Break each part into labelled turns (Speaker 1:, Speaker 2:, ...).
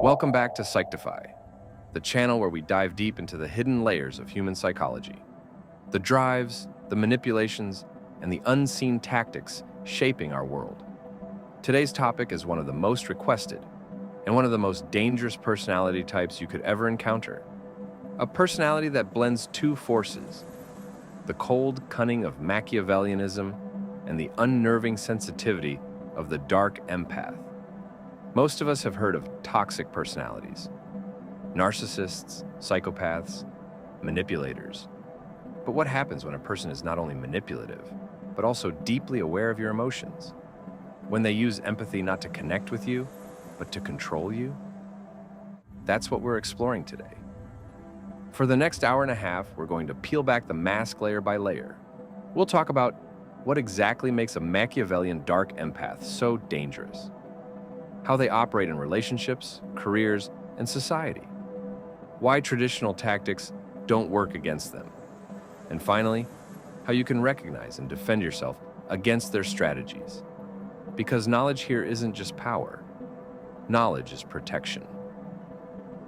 Speaker 1: Welcome back to Psychtify, the channel where we dive deep into the hidden layers of human psychology, the drives, the manipulations, and the unseen tactics shaping our world. Today's topic is one of the most requested and one of the most dangerous personality types you could ever encounter. A personality that blends two forces, the cold cunning of Machiavellianism and the unnerving sensitivity of the dark empath. Most of us have heard of toxic personalities, narcissists, psychopaths, manipulators. But what happens when a person is not only manipulative, but also deeply aware of your emotions? When they use empathy not to connect with you, but to control you? That's what we're exploring today. For the next hour and a half, we're going to peel back the mask layer by layer. We'll talk about what exactly makes a Machiavellian dark empath so dangerous, how they operate in relationships, careers, and society, why traditional tactics don't work against them, and finally, how you can recognize and defend yourself against their strategies. Because knowledge here isn't just power, knowledge is protection.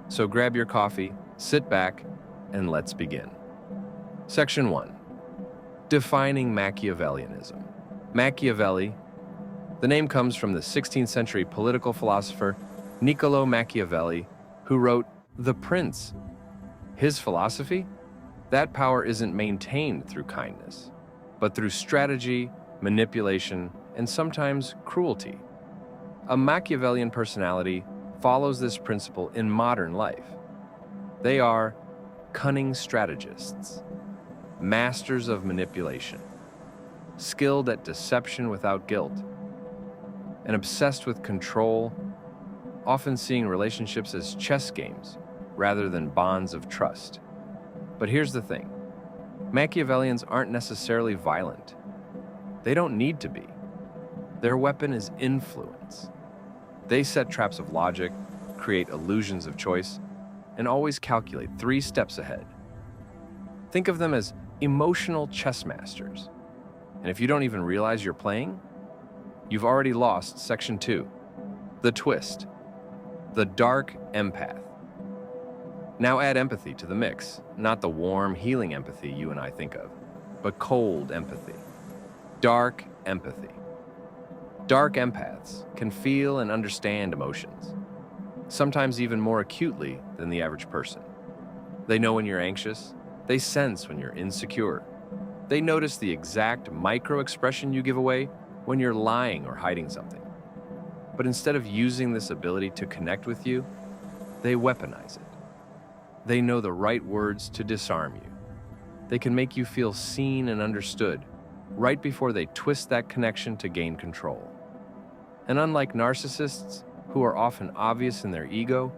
Speaker 1: So grab your coffee, sit back, and let's begin. Section 1. Defining Machiavellianism. Machiavelli. The name comes from the 16th century political philosopher Niccolo Machiavelli, who wrote The Prince. His philosophy? That power isn't maintained through kindness, but through strategy, manipulation, and sometimes cruelty. A Machiavellian personality follows this principle in modern life. They are cunning strategists, masters of manipulation, skilled at deception without guilt, and obsessed with control, often seeing relationships as chess games rather than bonds of trust. But here's the thing. Machiavellians aren't necessarily violent. They don't need to be. Their weapon is influence. They set traps of logic, create illusions of choice, and always calculate 3 steps ahead. Think of them as emotional chess masters. And if you don't even realize you're playing, you've already lost Section 2, the twist, the dark empath. Now add empathy to the mix, not the warm, healing empathy you and I think of, but cold empathy, dark empathy. Dark empaths can feel and understand emotions, sometimes even more acutely than the average person. They know when you're anxious, they sense when you're insecure. They notice the exact micro-expression you give away when you're lying or hiding something. But instead of using this ability to connect with you, they weaponize it. They know the right words to disarm you. They can make you feel seen and understood right before they twist that connection to gain control. And unlike narcissists, who are often obvious in their ego,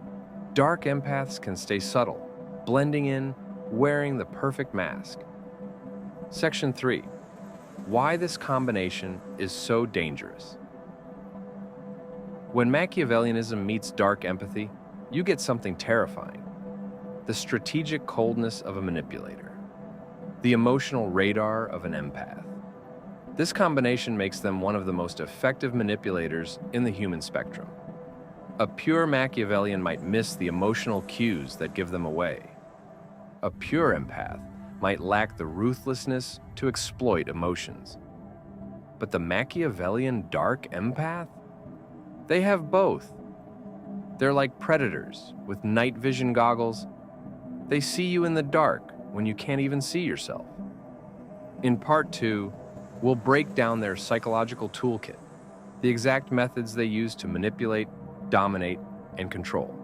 Speaker 1: dark empaths can stay subtle, blending in, wearing the perfect mask. Section 3. Why this combination is so dangerous. When Machiavellianism meets dark empathy, you get something terrifying. The strategic coldness of a manipulator. The emotional radar of an empath. This combination makes them one of the most effective manipulators in the human spectrum. A pure Machiavellian might miss the emotional cues that give them away. A pure empath might lack the ruthlessness to exploit emotions. But the Machiavellian dark empath? They have both. They're like predators with night vision goggles. They see you in the dark when you can't even see yourself. In Part 2, we'll break down their psychological toolkit, the exact methods they use to manipulate, dominate, and control.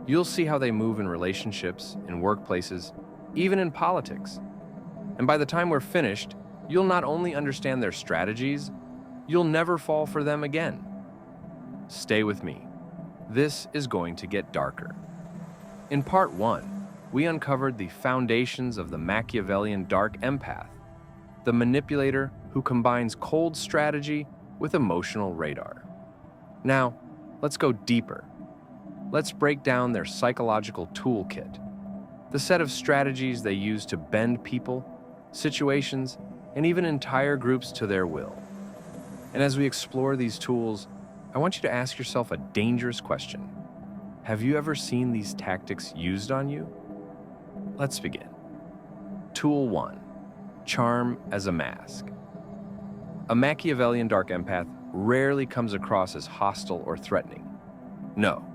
Speaker 1: You'll see how they move in relationships, in workplaces, even in politics. And by the time we're finished, you'll not only understand their strategies, you'll never fall for them again. Stay with me. This is going to get darker. In Part 1, we uncovered the foundations of the Machiavellian dark empath, the manipulator who combines cold strategy with emotional radar. Now, let's go deeper. Let's break down their psychological toolkit, the set of strategies they use to bend people, situations, and even entire groups to their will. And as we explore these tools, I want you to ask yourself a dangerous question. Have you ever seen these tactics used on you? Let's begin. Tool 1. Charm as a mask. A Machiavellian Dark Empath rarely comes across as hostile or threatening. No,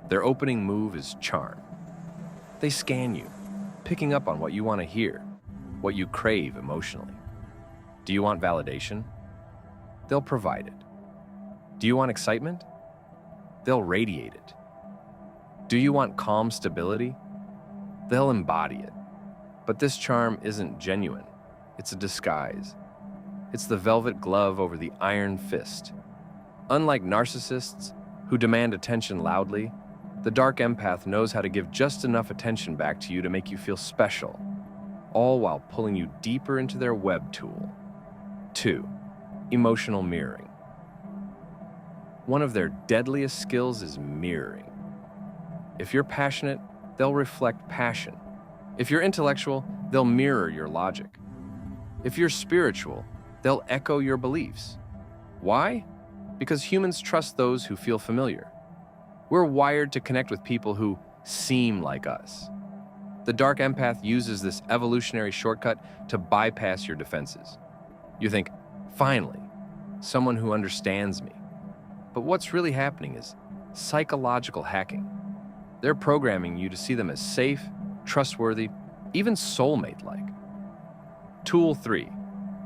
Speaker 1: their opening move is charm. They scan you, picking up on what you want to hear, what you crave emotionally. Do you want validation? They'll provide it. Do you want excitement? They'll radiate it. Do you want calm stability? They'll embody it. But this charm isn't genuine. It's a disguise. It's the velvet glove over the iron fist. Unlike narcissists who demand attention loudly, the Dark Empath knows how to give just enough attention back to you to make you feel special, all while pulling you deeper into their web tool. 2. Emotional mirroring. One of their deadliest skills is mirroring. If you're passionate, they'll reflect passion. If you're intellectual, they'll mirror your logic. If you're spiritual, they'll echo your beliefs. Why? Because humans trust those who feel familiar. We're wired to connect with people who seem like us. The Dark Empath uses this evolutionary shortcut to bypass your defenses. You think, finally, someone who understands me. But what's really happening is psychological hacking. They're programming you to see them as safe, trustworthy, even soulmate-like. Tool 3.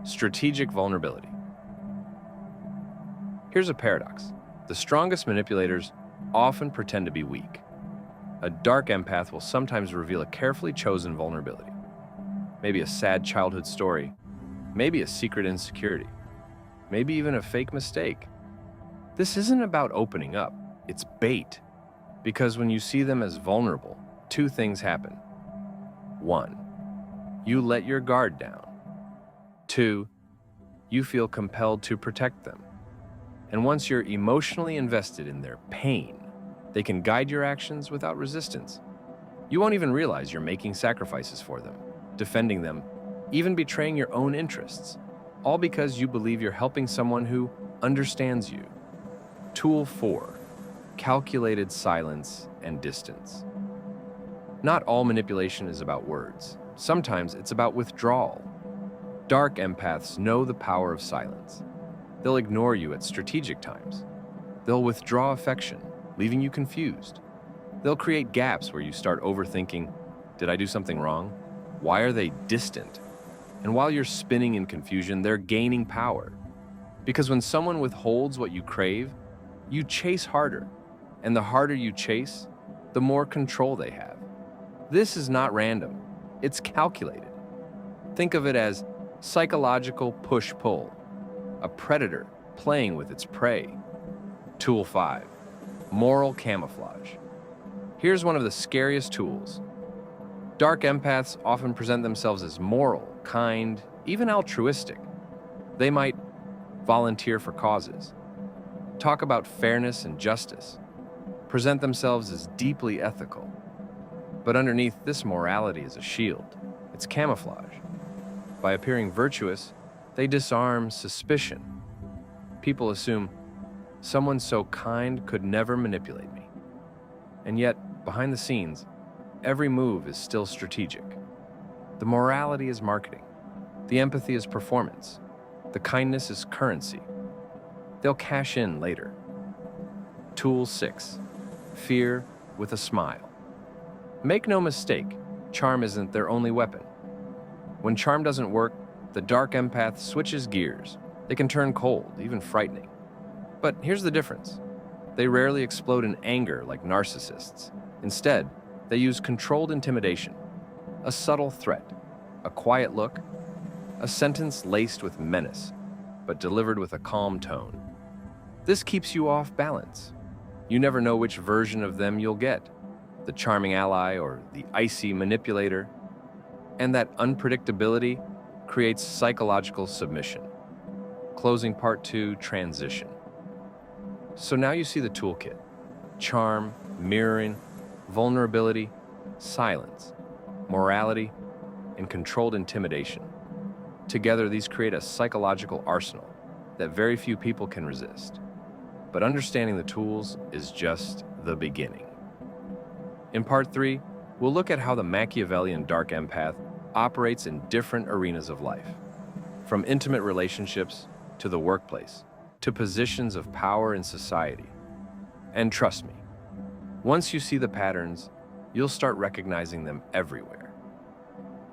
Speaker 1: Strategic vulnerability. Here's a paradox. The strongest manipulators often pretend to be weak. A Dark Empath will sometimes reveal a carefully chosen vulnerability. Maybe a sad childhood story, maybe a secret insecurity, maybe even a fake mistake. This isn't about opening up, it's bait. Because when you see them as vulnerable, 2 things happen. 1. You let your guard down. 2. You feel compelled to protect them. And once you're emotionally invested in their pain, they can guide your actions without resistance. You won't even realize you're making sacrifices for them, defending them, even betraying your own interests, all because you believe you're helping someone who understands you. Tool 4. Calculated silence and distance. Not all manipulation is about words. Sometimes it's about withdrawal. Dark Empaths know the power of silence. They'll ignore you at strategic times. They'll withdraw affection, leaving you confused. They'll create gaps where you start overthinking, did I do something wrong? Why are they distant? And while you're spinning in confusion, they're gaining power. Because when someone withholds what you crave, you chase harder. And the harder you chase, the more control they have. This is not random. It's calculated. Think of it as psychological push-pull, a predator playing with its prey. Tool 5. Moral camouflage. Here's one of the scariest tools. Dark Empaths often present themselves as moral, kind, even altruistic. They might volunteer for causes, talk about fairness and justice, present themselves as deeply ethical. But underneath this morality is a shield. It's camouflage. By appearing virtuous, they disarm suspicion. People assume someone so kind could never manipulate me. And yet, behind the scenes, every move is still strategic. The morality is marketing. The empathy is performance. The kindness is currency. They'll cash in later. Tool 6. Fear with a smile. Make no mistake, charm isn't their only weapon. When charm doesn't work, the Dark Empath switches gears. They can turn cold, even frightening. But here's the difference. They rarely explode in anger like narcissists. Instead, they use controlled intimidation, a subtle threat, a quiet look, a sentence laced with menace, but delivered with a calm tone. This keeps you off balance. You never know which version of them you'll get, the charming ally or the icy manipulator. And that unpredictability creates psychological submission. Closing part 2, transition. So now you see the toolkit: charm, mirroring, vulnerability, silence, morality, and controlled intimidation. Together, these create a psychological arsenal that very few people can resist. But understanding the tools is just the beginning. In Part 3, we'll look at how the Machiavellian Dark Empath operates in different arenas of life, from intimate relationships to the workplace, to positions of power in society. And trust me, once you see the patterns, you'll start recognizing them everywhere.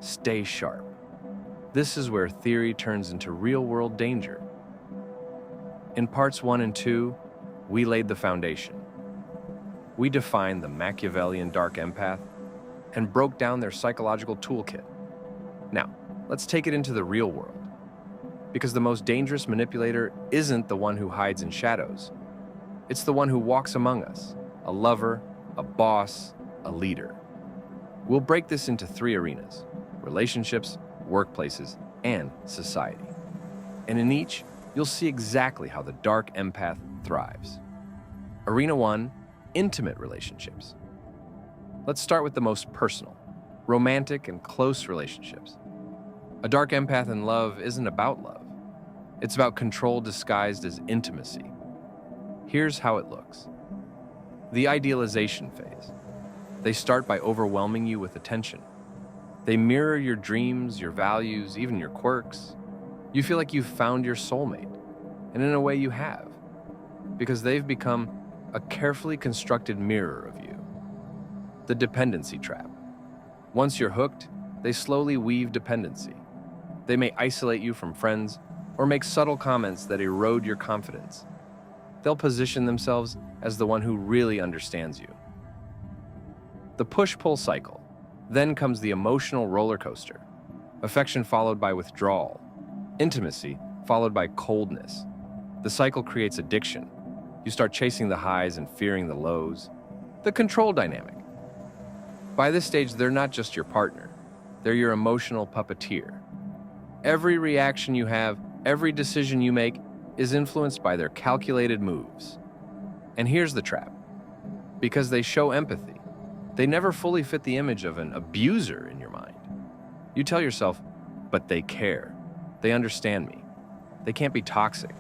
Speaker 1: Stay sharp. This is where theory turns into real-world danger. In Parts 1 and 2, we laid the foundation. We defined the Machiavellian Dark Empath and broke down their psychological toolkit. Now, let's take it into the real world. Because the most dangerous manipulator isn't the one who hides in shadows. It's the one who walks among us, a lover, a boss, a leader. We'll break this into 3 arenas: relationships, workplaces, and society. And in each, you'll see exactly how the dark empath thrives. Arena 1, intimate relationships. Let's start with the most personal, romantic and close relationships. A dark empath in love isn't about love. It's about control disguised as intimacy. Here's how it looks. The idealization phase. They start by overwhelming you with attention. They mirror your dreams, your values, even your quirks. You feel like you've found your soulmate, and in a way you have, because they've become a carefully constructed mirror of you. The dependency trap. Once you're hooked, they slowly weave dependency. They may isolate you from friends or make subtle comments that erode your confidence. They'll position themselves as the one who really understands you. The push-pull cycle. Then comes the emotional roller coaster. Affection followed by withdrawal. Intimacy followed by coldness. The cycle creates addiction. You start chasing the highs and fearing the lows. The control dynamic. By this stage, they're not just your partner. They're your emotional puppeteer. Every reaction you have, every decision you make, is influenced by their calculated moves. And here's the trap. Because they show empathy, they never fully fit the image of an abuser in your mind. You tell yourself, but they care. They understand me. They can't be toxic.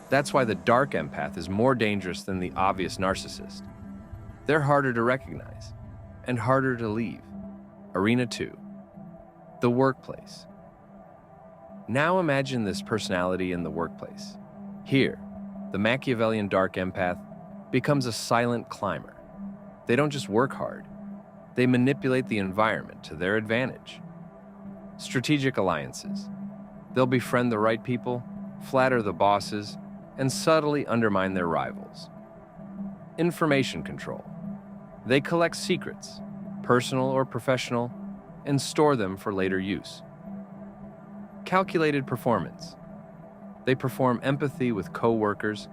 Speaker 1: That's why the dark empath is more dangerous than the obvious narcissist. They're harder to recognize and harder to leave. Arena 2. The workplace. Now imagine this personality in the workplace. Here, the Machiavellian Dark Empath becomes a silent climber. They don't just work hard, they manipulate the environment to their advantage. Strategic alliances. They'll befriend the right people, flatter the bosses, and subtly undermine their rivals. Information control. They collect secrets, personal or professional, and store them for later use. Calculated performance. They perform empathy with co-workers,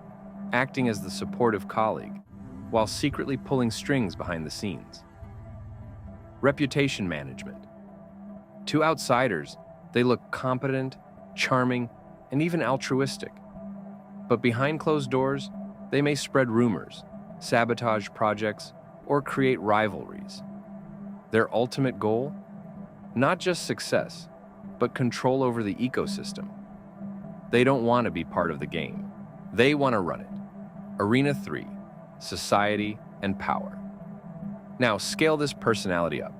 Speaker 1: acting as the supportive colleague, while secretly pulling strings behind the scenes. Reputation management. To outsiders, they look competent, charming, and even altruistic. But behind closed doors, they may spread rumors, sabotage projects, or create rivalries. Their ultimate goal? Not just success, but control over the ecosystem. They don't want to be part of the game. They want to run it. Arena 3, society and power. Now scale this personality up.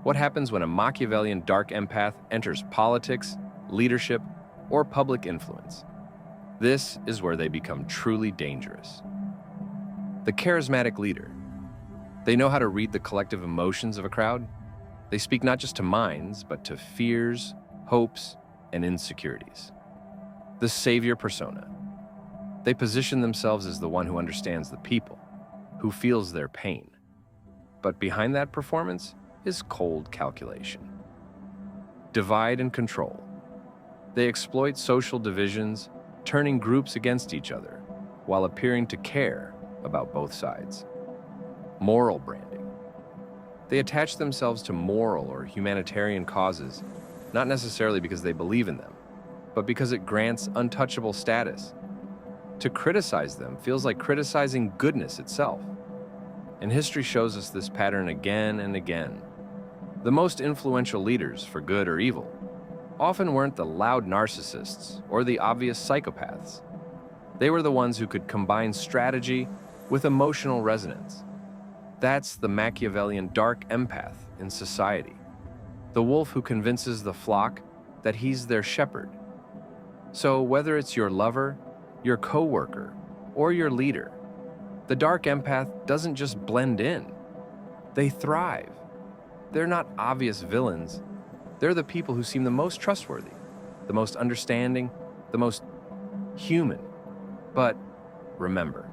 Speaker 1: What happens when a Machiavellian dark empath enters politics, leadership, or public influence? This is where they become truly dangerous. The charismatic leader. They know how to read the collective emotions of a crowd. They speak not just to minds, but to fears, hopes, and insecurities. The savior persona. They position themselves as the one who understands the people, who feels their pain. But behind that performance is cold calculation. Divide and control. They exploit social divisions, turning groups against each other, while appearing to care about both sides. Moral branding. They attach themselves to moral or humanitarian causes, not necessarily because they believe in them, but because it grants untouchable status. To criticize them feels like criticizing goodness itself. And history shows us this pattern again and again. The most influential leaders, for good or evil, often weren't the loud narcissists or the obvious psychopaths. They were the ones who could combine strategy with emotional resonance. That's the Machiavellian Dark Empath in society, the wolf who convinces the flock that he's their shepherd. So whether it's your lover, your coworker, or your leader, the Dark Empath doesn't just blend in. They thrive. They're not obvious villains. They're the people who seem the most trustworthy, the most understanding, the most human. But remember,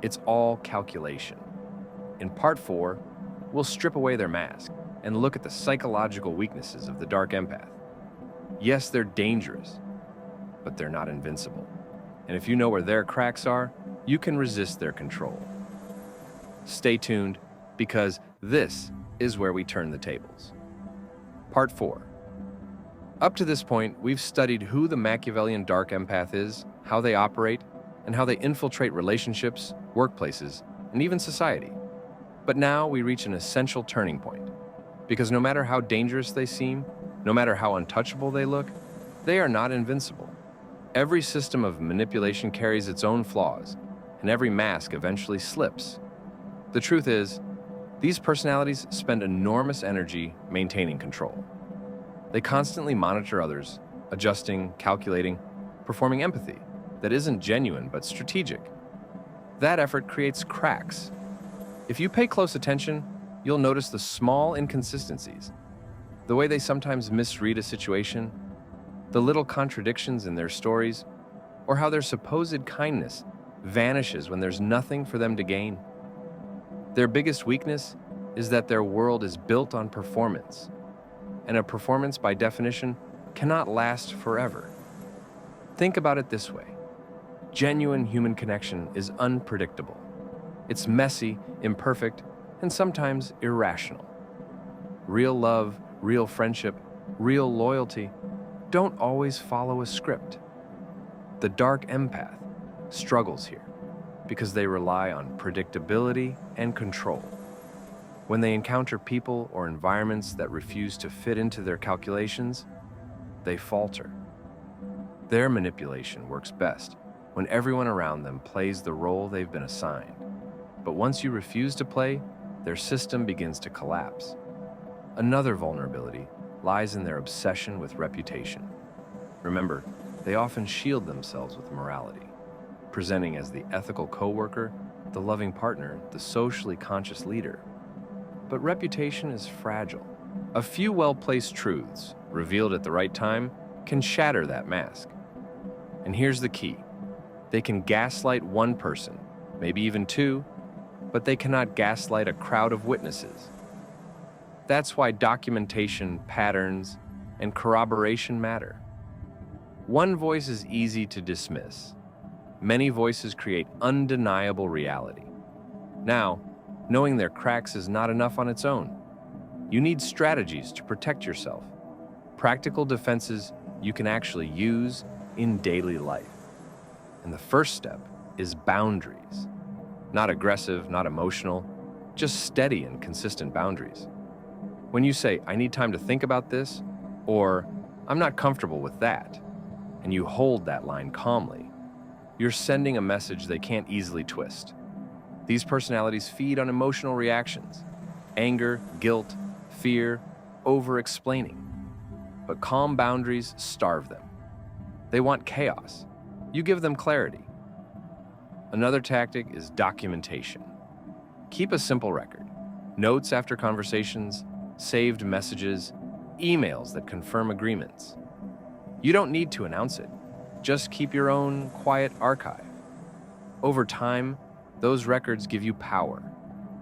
Speaker 1: it's all calculation. In part 4, we'll strip away their mask and look at the psychological weaknesses of the Dark Empath. Yes, they're dangerous, but they're not invincible. And if you know where their cracks are, you can resist their control. Stay tuned, because this is where we turn the tables. Part 4. Up to this point, we've studied who the Machiavellian Dark Empath is, how they operate, and how they infiltrate relationships, workplaces, and even society. But now we reach an essential turning point, because no matter how dangerous they seem, no matter how untouchable they look, they are not invincible. Every system of manipulation carries its own flaws, and every mask eventually slips. The truth is, these personalities spend enormous energy maintaining control. They constantly monitor others, adjusting, calculating, performing empathy that isn't genuine but strategic. That effort creates cracks. If you pay close attention, you'll notice the small inconsistencies, the way they sometimes misread a situation, the little contradictions in their stories, or how their supposed kindness vanishes when there's nothing for them to gain. Their biggest weakness is that their world is built on performance, and a performance, by definition, cannot last forever. Think about it this way. Genuine human connection is unpredictable. It's messy, imperfect, and sometimes irrational. Real love, real friendship, real loyalty don't always follow a script. The Dark Empath struggles here because they rely on predictability and control. When they encounter people or environments that refuse to fit into their calculations, they falter. Their manipulation works best when everyone around them plays the role they've been assigned. But once you refuse to play, their system begins to collapse. Another vulnerability lies in their obsession with reputation. Remember, they often shield themselves with morality, presenting as the ethical coworker, the loving partner, the socially conscious leader. But reputation is fragile. A few well-placed truths, revealed at the right time, can shatter that mask. And here's the key. They can gaslight one person, maybe even two, but they cannot gaslight a crowd of witnesses. That's why documentation, patterns, and corroboration matter. One voice is easy to dismiss. Many voices create undeniable reality. Now, knowing their cracks is not enough on its own. You need strategies to protect yourself, practical defenses you can actually use in daily life. And the first step is boundaries. Not aggressive, not emotional, just steady and consistent boundaries. When you say, "I need time to think about this," or "I'm not comfortable with that," and you hold that line calmly, you're sending a message they can't easily twist. These personalities feed on emotional reactions: anger, guilt, fear, over-explaining. But calm boundaries starve them. They want chaos. You give them clarity. Another tactic is documentation. Keep a simple record. Notes after conversations, saved messages, emails that confirm agreements. You don't need to announce it. Just keep your own quiet archive. Over time, those records give you power.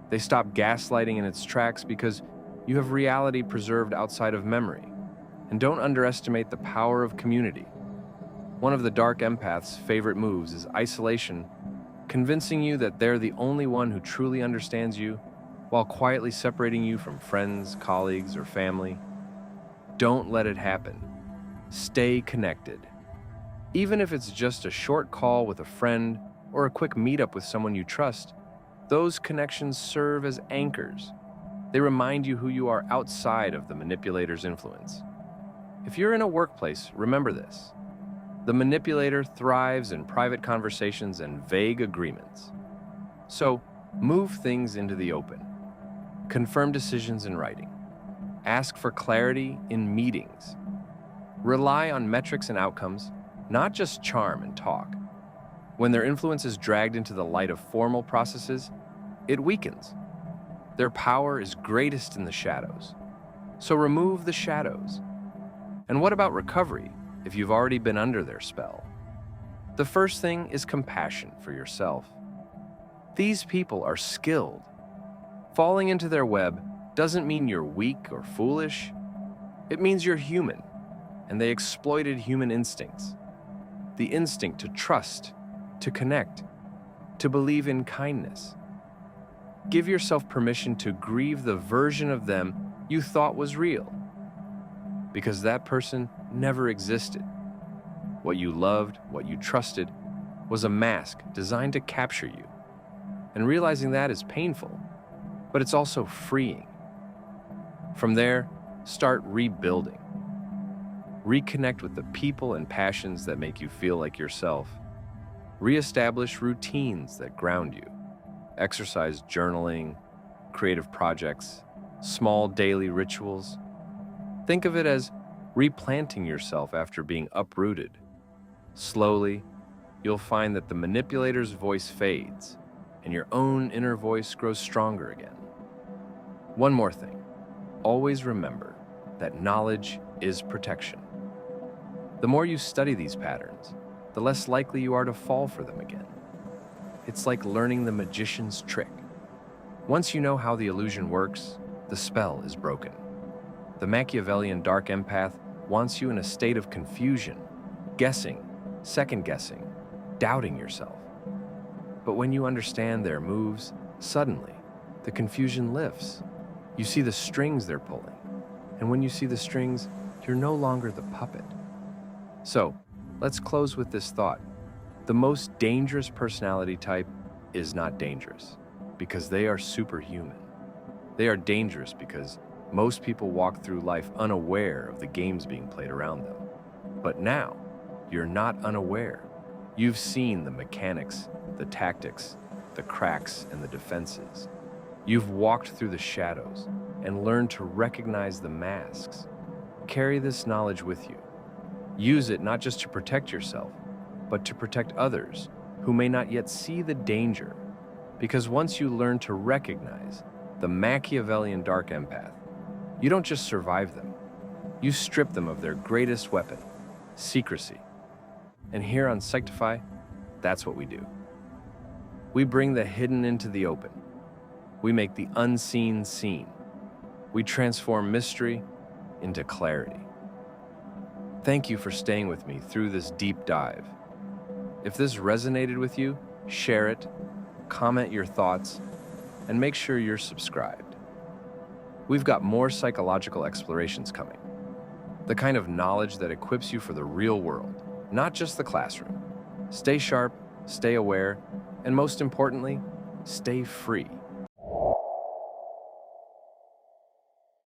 Speaker 1: They stop gaslighting in its tracks because you have reality preserved outside of memory. And don't underestimate the power of community. One of the Dark Empath's favorite moves is isolation, convincing you that they're the only one who truly understands you, while quietly separating you from friends, colleagues, or family. Don't let it happen. Stay connected. Even if it's just a short call with a friend or a quick meetup with someone you trust, those connections serve as anchors. They remind you who you are outside of the manipulator's influence. If you're in a workplace, remember this. The manipulator thrives in private conversations and vague agreements. So, move things into the open. Confirm decisions in writing. Ask for clarity in meetings. Rely on metrics and outcomes, not just charm and talk. When their influence is dragged into the light of formal processes, it weakens. Their power is greatest in the shadows. So remove the shadows. And what about recovery if you've already been under their spell? The first thing is compassion for yourself. These people are skilled. Falling into their web doesn't mean you're weak or foolish. It means you're human, and they exploited human instincts. The instinct to trust, to connect, to believe in kindness. Give yourself permission to grieve the version of them you thought was real, because that person never existed. What you loved, what you trusted, was a mask designed to capture you. And realizing that is painful, but it's also freeing. From there, start rebuilding. Reconnect with the people and passions that make you feel like yourself. Reestablish routines that ground you. Exercise, journaling, creative projects, small daily rituals. Think of it as replanting yourself after being uprooted. Slowly, you'll find that the manipulator's voice fades and your own inner voice grows stronger again. One more thing. Always remember that knowledge is protection. The more you study these patterns, the less likely you are to fall for them again. It's like learning the magician's trick. Once you know how the illusion works, the spell is broken. The Machiavellian Dark Empath wants you in a state of confusion, guessing, second-guessing, doubting yourself. But when you understand their moves, suddenly, the confusion lifts. You see the strings they're pulling. And when you see the strings, you're no longer the puppet. So, let's close with this thought. The most dangerous personality type is not dangerous, because they are superhuman. They are dangerous because most people walk through life unaware of the games being played around them. But now, you're not unaware. You've seen the mechanics, the tactics, the cracks, and the defenses. You've walked through the shadows and learned to recognize the masks. Carry this knowledge with you. Use it not just to protect yourself, but to protect others who may not yet see the danger. Because once you learn to recognize the Machiavellian Dark Empath, you don't just survive them, you strip them of their greatest weapon, secrecy. And here on Psychtify, that's what we do. We bring the hidden into the open. We make the unseen seen. We transform mystery into clarity. Thank you for staying with me through this deep dive. If this resonated with you, share it, comment your thoughts, and make sure you're subscribed. We've got more psychological explorations coming. The kind of knowledge that equips you for the real world, not just the classroom. Stay sharp, stay aware, and most importantly, stay free.